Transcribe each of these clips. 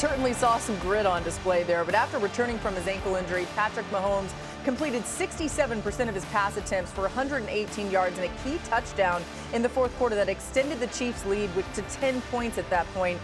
certainly saw some grit on display there, but after returning from his ankle injury, Patrick Mahomes completed 67% of his pass attempts for 118 yards and a key touchdown in the fourth quarter that extended the Chiefs' lead to 10 points at that point.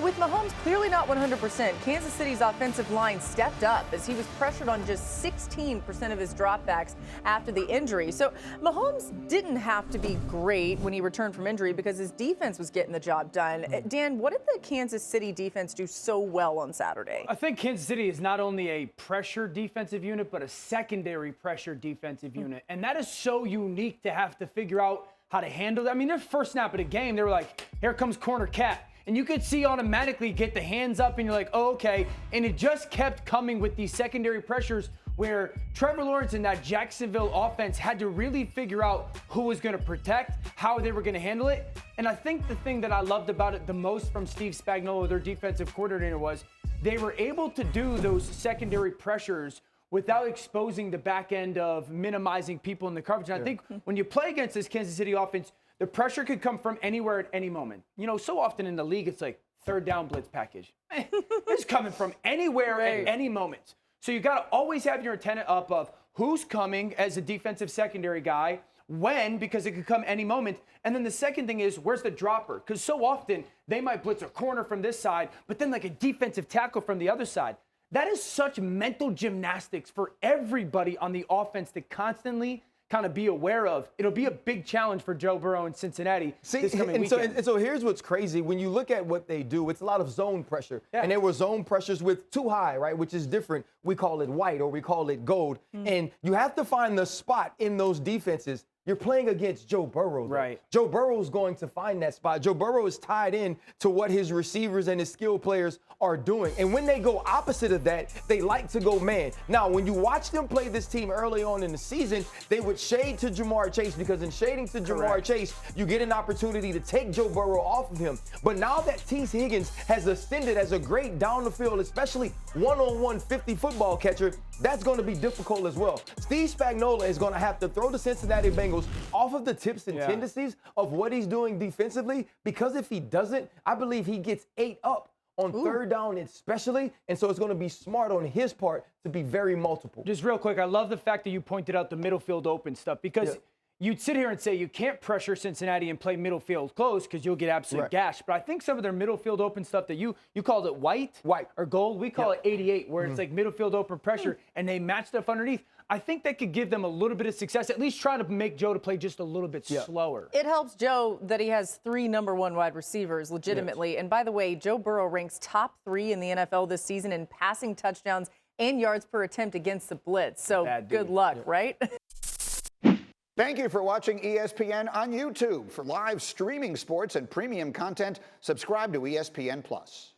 With Mahomes clearly not 100%, Kansas City's offensive line stepped up as he was pressured on just 16% of his dropbacks after the injury. So Mahomes didn't have to be great when he returned from injury because his defense was getting the job done. Dan, what did the Kansas City defense do so well on Saturday? I think Kansas City is not only a pressure defensive unit, but a secondary pressure defensive unit. And that is so unique to have to figure out how to handle that. I mean, their first snap of the game, they were like, here comes corner cat. And you could see automatically get the hands up and you're like, oh, okay. And it just kept coming with these secondary pressures where Trevor Lawrence and that Jacksonville offense had to really figure out who was going to protect, how they were going to handle it. And I think the thing that I loved about it the most from Steve Spagnuolo, their defensive coordinator, was they were able to do those secondary pressures without exposing the back end of minimizing people in the coverage. And I think when you play against this Kansas City offense, the pressure could come from anywhere at any moment. You know, so often in the league, it's like third down blitz package. It's coming from anywhere at any moment. So you got to always have your antenna up of who's coming as a defensive secondary guy, when, because it could come any moment. And then the second thing is, where's the dropper? Because so often they might blitz a corner from this side, but then like a defensive tackle from the other side. That is such mental gymnastics for everybody on the offense to constantly kind of be aware of. It'll be a big challenge for Joe Burrow in Cincinnati this coming weekend. So here's what's crazy. When you look at what they do, it's a lot of zone pressure. Yeah. And there were zone pressures with too high, right, which is different. We call it white or we call it gold. And you have to find the spot in those defenses. You're playing against Joe Burrow. Right. Joe Burrow is going to find that spot. Joe Burrow is tied in to what his receivers and his skill players are doing. And when they go opposite of that, they like to go man. Now, when you watch them play this team early on in the season, they would shade to Jamar Chase because in shading to Jamar Chase, you get an opportunity to take Joe Burrow off of him. But now that T. Higgins has ascended as a great down the field, especially one-on-one 50 football catcher, that's going to be difficult as well. Steve Spagnuolo is going to have to throw the Cincinnati Bengals off of the tips and tendencies of what he's doing defensively, because if he doesn't, I believe he gets ate up on third down especially, and so it's going to be smart on his part to be very multiple. Just real quick, I love the fact that you pointed out the middle field open stuff, because you'd sit here and say you can't pressure Cincinnati and play middle field close because you'll get absolute gash. But I think some of their middle field open stuff that you called it white or gold, we call it 88, where it's like middle field open pressure, and they match stuff underneath. I think that could give them a little bit of success, at least trying to make Joe to play just a little bit slower. It helps Joe that he has 3 number 1 wide receivers legitimately. And by the way, Joe Burrow ranks top 3 in the NFL this season in passing touchdowns and yards per attempt against the blitz. So good luck, right? Thank you for watching ESPN on YouTube. For live streaming sports and premium content, subscribe to ESPN+.